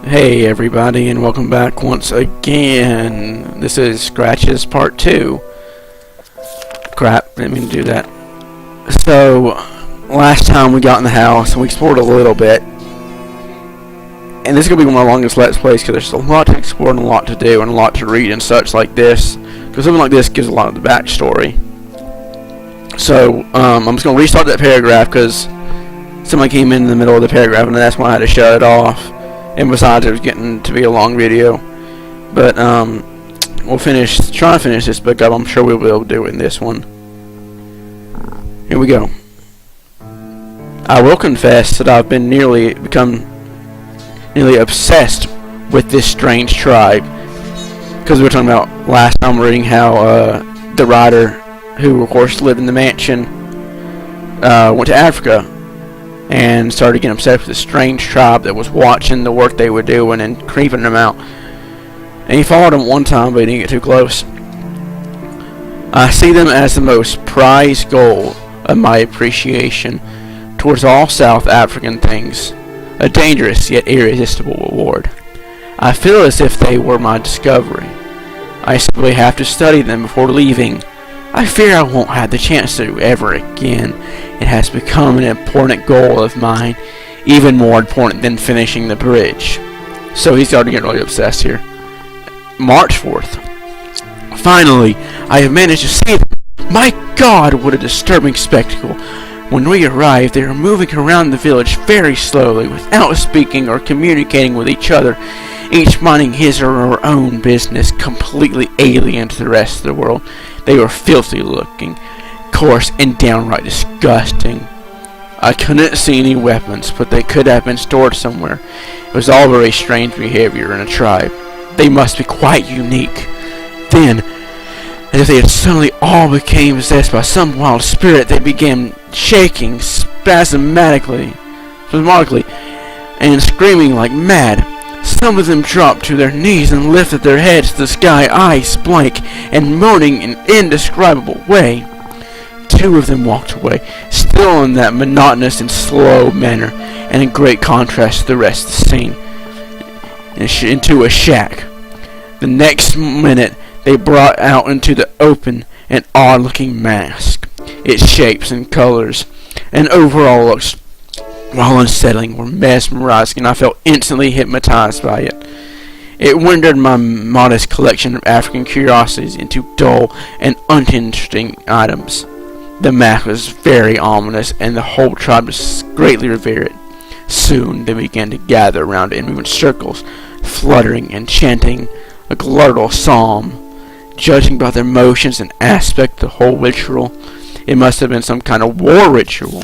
Hey everybody, and welcome back once again. This is Scratches Part 2. Crap, didn't mean to do that. So, last time we got in the house and we explored a little bit. And this is going to be one of my longest Let's Plays because there's a lot to explore and a lot to do and a lot to read and such like this. Because something like this gives a lot of the backstory. So, I'm just going to restart that paragraph because somebody came in the middle of the paragraph and that's why I had to shut it off. And besides, it was getting to be a long video. But, we'll try to finish this book up. I'm sure we'll be able to do it in this one. Here we go. I will confess that I've been become nearly obsessed with this strange tribe. Because we were talking about last time reading how, the writer, who of course lived in the mansion, went to Africa. And started getting obsessed with this strange tribe that was watching the work they were doing and creeping them out. And he followed them one time, but he didn't get too close. I see them as the most prized goal of my appreciation towards all South African things, a dangerous yet irresistible reward. I feel as if they were my discovery. I simply have to study them before leaving. I fear I won't have the chance to ever again. It has become an important goal of mine, even more important than finishing the bridge. So he's starting to get really obsessed here. March 4th. Finally, I have managed to see them. My God, what a disturbing spectacle. When we arrived, they were moving around the village very slowly, without speaking or communicating with each other, each minding his or her own business, completely alien to the rest of the world. They were filthy looking, coarse, and downright disgusting. I couldn't see any weapons, but they could have been stored somewhere. It was all very strange behavior in a tribe. They must be quite unique. Then, as if they had suddenly all became possessed by some wild spirit, they began shaking spasmodically, and screaming like mad. Some of them dropped to their knees and lifted their heads to the sky, eyes blank, and moaning in an indescribable way. Two of them walked away, still in that monotonous and slow manner, and in great contrast to the rest of the scene, into a shack. The next minute, they brought out into the open an odd-looking mask. Its shapes and colors, and overall looks, while unsettling, were mesmerizing, and I felt instantly hypnotized by it. It rendered my modest collection of African curiosities into dull and uninteresting items. The mask was very ominous, and the whole tribe was greatly revered it. Soon they began to gather around it and move in circles, fluttering and chanting a glottal psalm. Judging by their motions and aspect, the whole ritual, it must have been some kind of war ritual.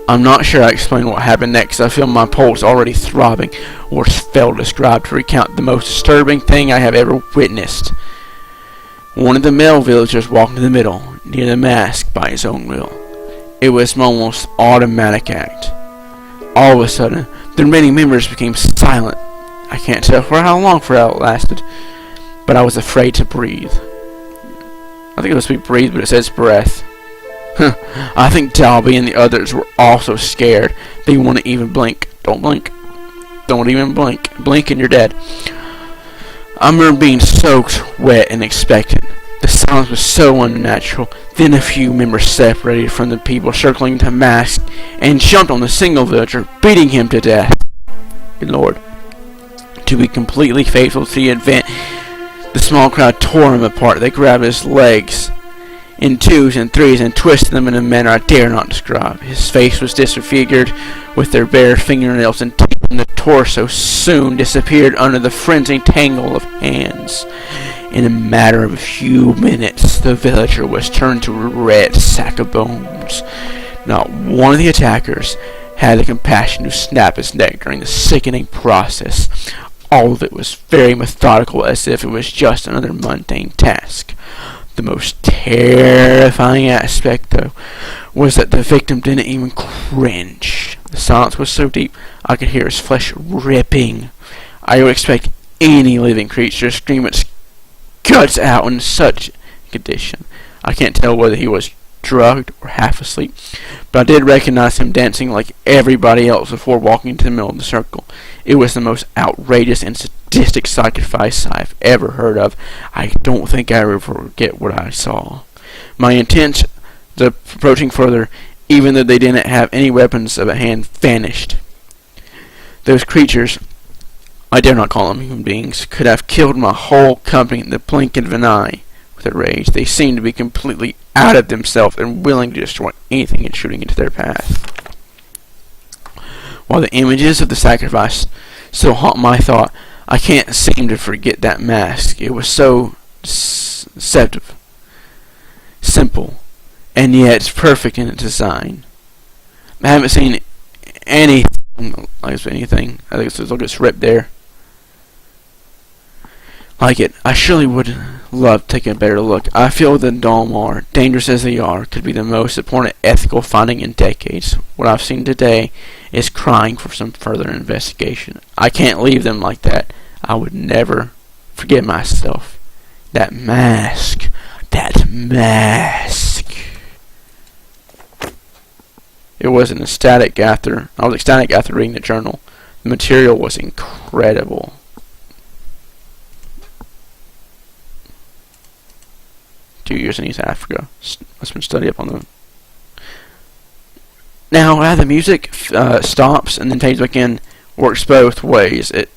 I'm not sure I explained what happened next. I feel my pulse already throbbing. Words fail to describe to recount the most disturbing thing I have ever witnessed. One of the male villagers walked in the middle, near the mask, by his own will. It was an almost automatic act. All of a sudden, the remaining members became silent. I can't tell for how long it lasted, but I was afraid to breathe. I think it was supposed to be breathe, but it says breath. I think Dalby and the others were also scared. They wouldn't even blink. Don't blink. Don't even blink. Blink and you're dead. I remember being soaked, wet, and expectant. The silence was so unnatural. Then a few members separated from the people circling the mask and jumped on the single villager, beating him to death. Good Lord. To be completely faithful to the event, the small crowd tore him apart. They grabbed his legs in twos and threes and twisted them in a manner I dare not describe. His face was disfigured with their bare fingernails and teeth, and the torso soon disappeared under the frenzied tangle of hands. In a matter of a few minutes, the villager was turned to a red sack of bones. Not one of the attackers had the compassion to snap his neck during the sickening process. All of it was very methodical, as if it was just another mundane task. The most terrifying aspect, though, was that the victim didn't even cringe. The silence was so deep, I could hear his flesh ripping. I would expect any living creature to scream its guts out in such condition. I can't tell whether he was drugged, or half asleep, but I did recognize him dancing like everybody else before walking into the middle of the circle. It was the most outrageous and sadistic sacrifice I've ever heard of. I don't think I ever forget what I saw. My intent to approaching further, even though they didn't have any weapons of a hand, vanished. Those creatures, I dare not call them human beings, could have killed my whole company in the blink of an eye with their rage. They seemed to be completely out of themselves and willing to destroy anything intruding into their path. While the images of the sacrifice still haunt my thought, I can't seem to forget that mask. It was so deceptive, simple, and yet perfect in its design. I haven't seen anything like anything. I think it's look, it's ripped there. Like it. I surely would love to take a better look. I feel the Dalmar, dangerous as they are, could be the most important ethical finding in decades. What I've seen today is crying for some further investigation. I can't leave them like that. I would never forget myself. That mask. That mask. It was an ecstatic after. I was ecstatic after reading the journal. The material was incredible. 2 years in East Africa. Let's been study up on them. Now, the music stops and then fades back in. Works both ways. It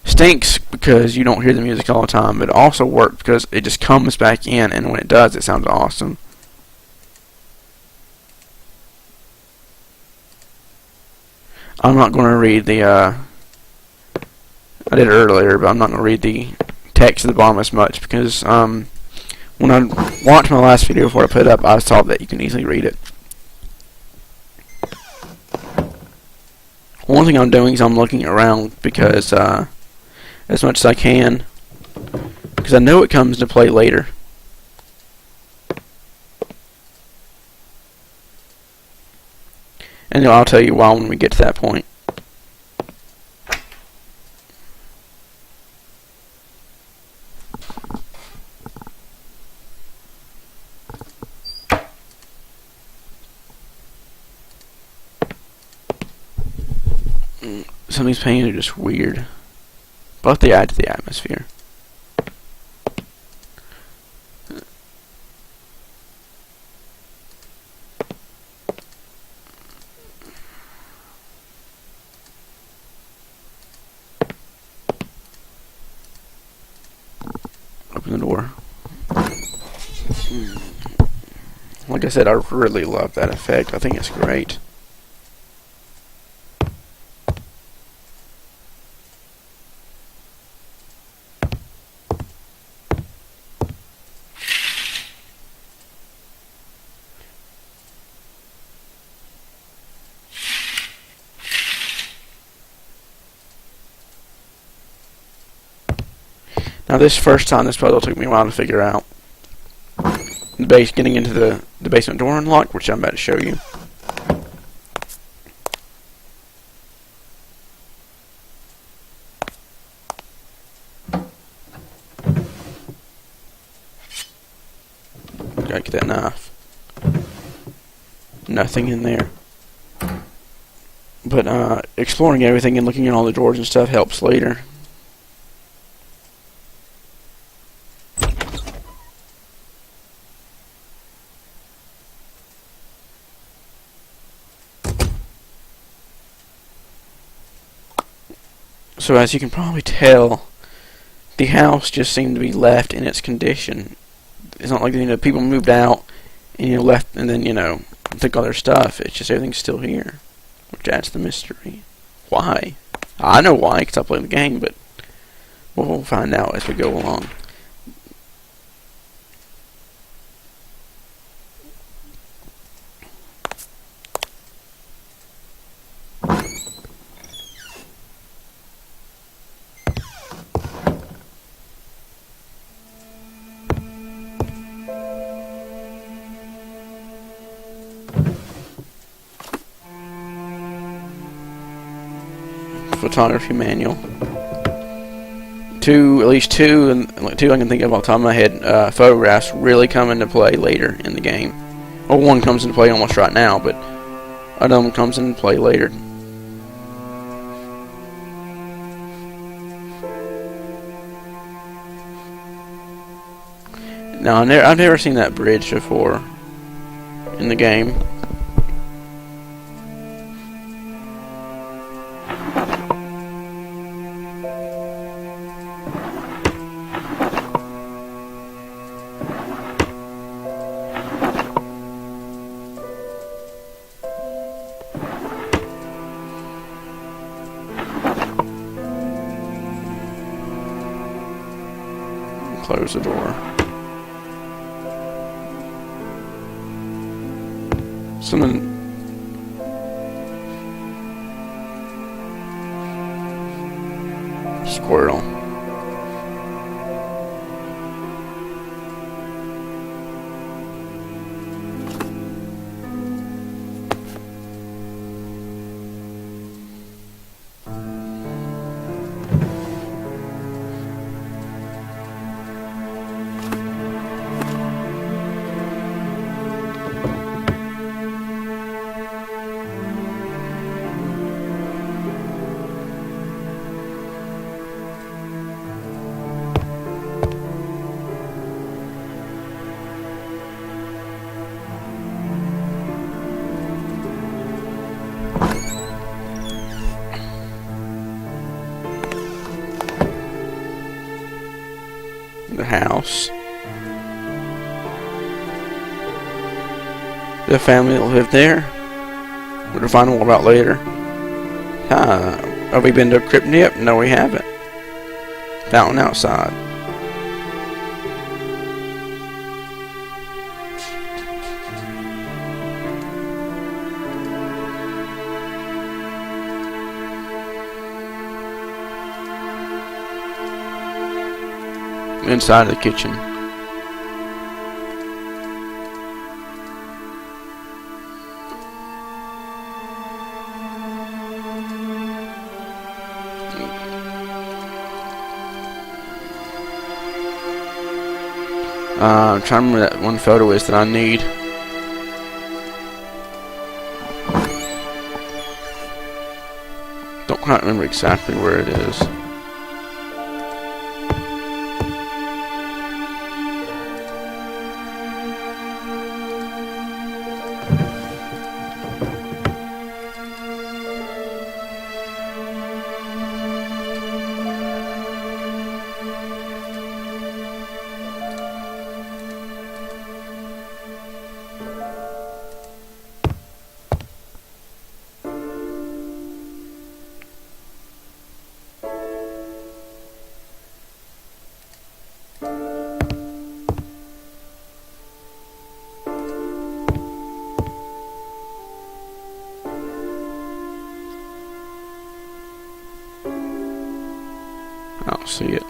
stinks because you don't hear the music all the time, but it also works because it just comes back in, and when it does, it sounds awesome. I'm not going to read the, I did it earlier, but I'm not going to read the text at the bottom as much because, when I watched my last video before I put it up, I saw that you can easily read it. One thing I'm doing is I'm looking around because, as much as I can, because I know it comes into play later. And I'll tell you why when we get to that point. Some of these paintings are just weird, but they add to the atmosphere. Open the door. Like I said, I really love that effect. I think it's great. Now this first time, this puzzle took me a while to figure out. Getting into the basement door unlock, which I'm about to show you. Gotta get that knife. Nothing in there. But exploring everything and looking at all the drawers and stuff helps later. So as you can probably tell, the house just seemed to be left in its condition. It's not like, people moved out and left and then took all their stuff. It's just everything's still here, which adds to the mystery. Why? I know why, because I played the game, but we'll find out as we go along. Photography manual. At least two I can think of off the top of my head, photographs really come into play later in the game. Well, one comes into play almost right now, but another one comes into play later. No, I've never seen that bridge before in the game. Close the door. Someone. Squirrel. The house. The family that lived there. We'll find more about later. Have we been to a crypt yet? No, we haven't. Fountain outside. Inside of the kitchen. I'm trying to remember that one photo is that I need. Don't quite remember exactly where it is. I don't see it.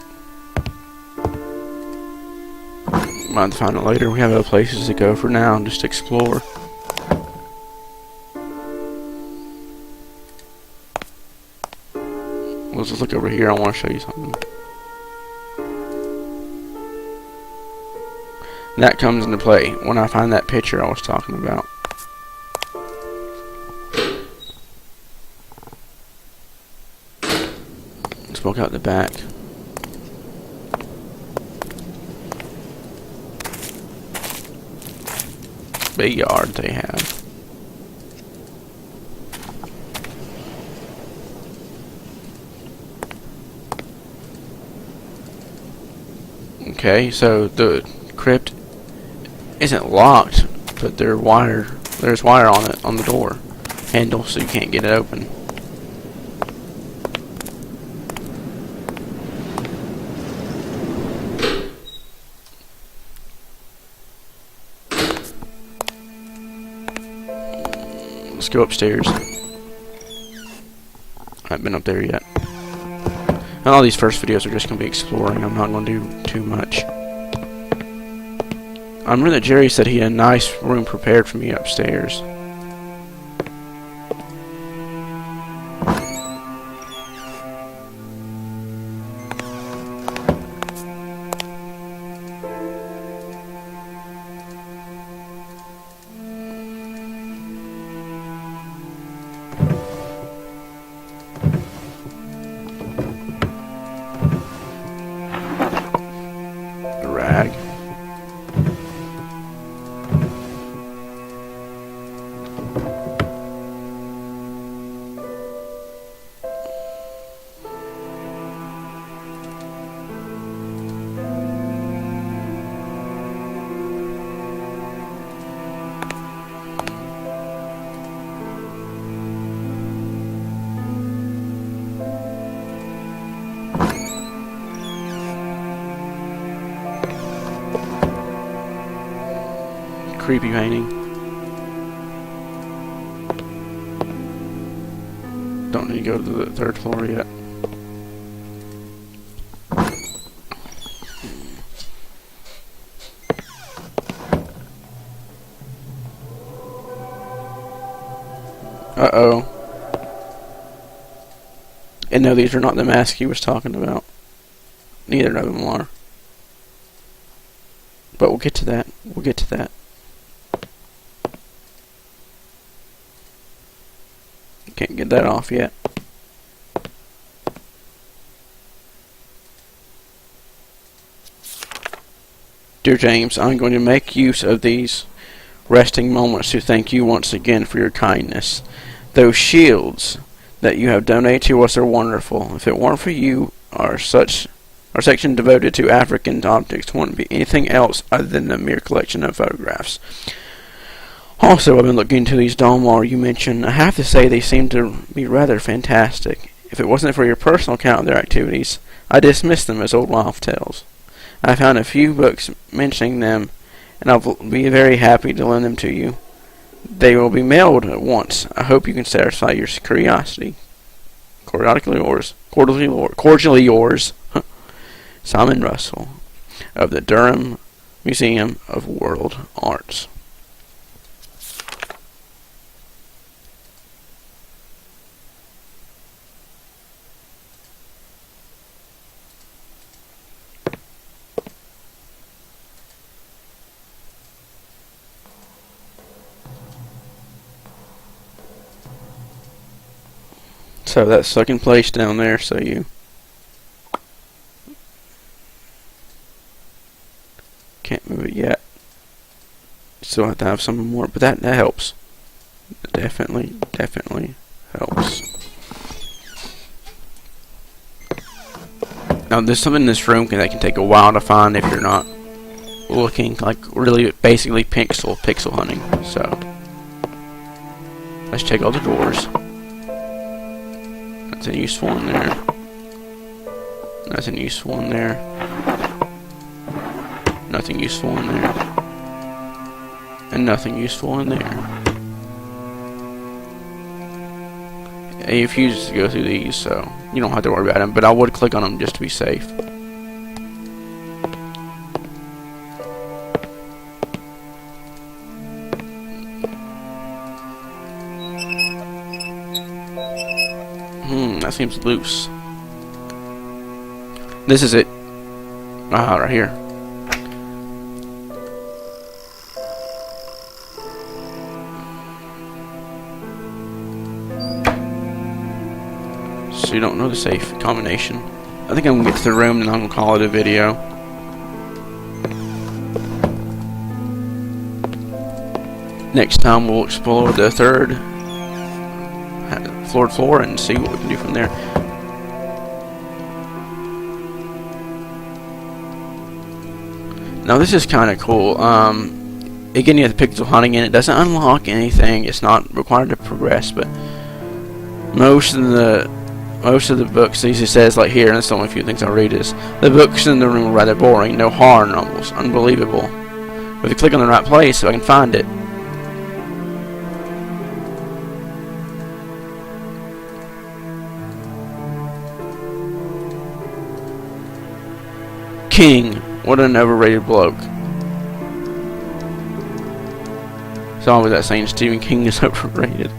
Might find it later. We have other places to go for now and just explore. Let's just look over here. I want to show you something. And that comes into play when I find that picture I was talking about. Smoke out the back. Big yard they have. Okay, so the crypt isn't locked, but there's wire on it, on the door handle, so you can't get it open. Let's go upstairs. I haven't been up there yet. And all these first videos are just going to be exploring. I'm not going to do too much. I remember that Jerry said he had a nice room prepared for me upstairs. creepy painting. Don't need to go to the 3rd floor yet. Uh-oh. And no, these are not the masks he was talking about. Neither of them are. But we'll get to that. We'll get to that. Can't get that off yet. Dear James, I'm going to make use of these resting moments to thank you once again for your kindness. Those shields that you have donated to us are wonderful. If it weren't for you, our section devoted to African objects wouldn't be anything else other than a mere collection of photographs. Also, I've been looking into these Dalmar you mentioned. I have to say they seem to be rather fantastic. If it wasn't for your personal account of their activities, I'd dismiss them as old wives' tales. I found a few books mentioning them, and I'll be very happy to lend them to you. They will be mailed at once. I hope you can satisfy your curiosity. Cordially yours, Simon Russell, of the Durham Museum of World Arts. So that's stuck in place down there, so you can't move it yet. Still have to have some more, but that helps. Definitely helps. Now there's something in this room that can take a while to find if you're not looking, like really basically pixel hunting. So let's check all the doors. Nothing useful in there. Nothing useful in there. Nothing useful in there. And nothing useful in there. You refuse to go through these, so you don't have to worry about them, but I would click on them just to be safe. That seems loose. This is it. Right here. So you don't know the safe combination. I think I'm gonna get to the room and I'm gonna call it a video. Next time we'll explore the 3rd floor and see what we can do from there. Now this is kind of cool. Again, you have the pixel hunting in it. Doesn't unlock anything. It's not required to progress, but most of the books, he says, like here, and that's the only few things I read, is the books in the room are rather boring. No horror novels. Unbelievable. But if you click on the right place, so I can find it. King, what an overrated bloke. It's always that saying, Stephen King is overrated.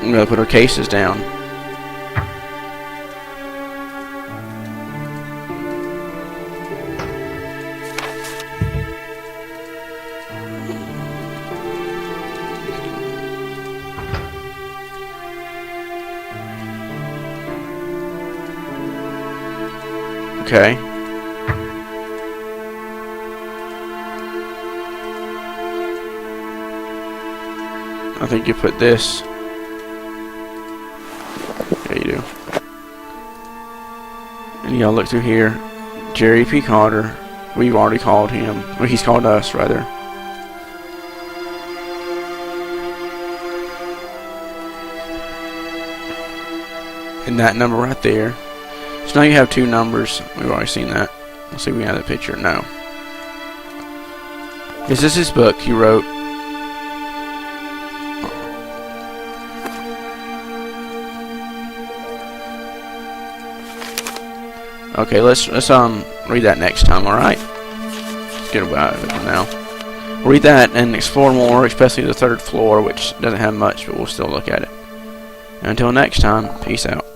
I'm gonna put our cases down. Okay. I think you put this. Yeah, you do. And y'all look through here. Jerry P. Carter. We've already called him. Well, he's called us, rather. And that number right there. So now you have two numbers. We've already seen that. Let's see if we have the picture. No. Is this his book he wrote? Okay, let's read that next time, alright? Let's get about it for now. Read that and explore more, especially the third floor, which doesn't have much, but we'll still look at it. Until next time, peace out.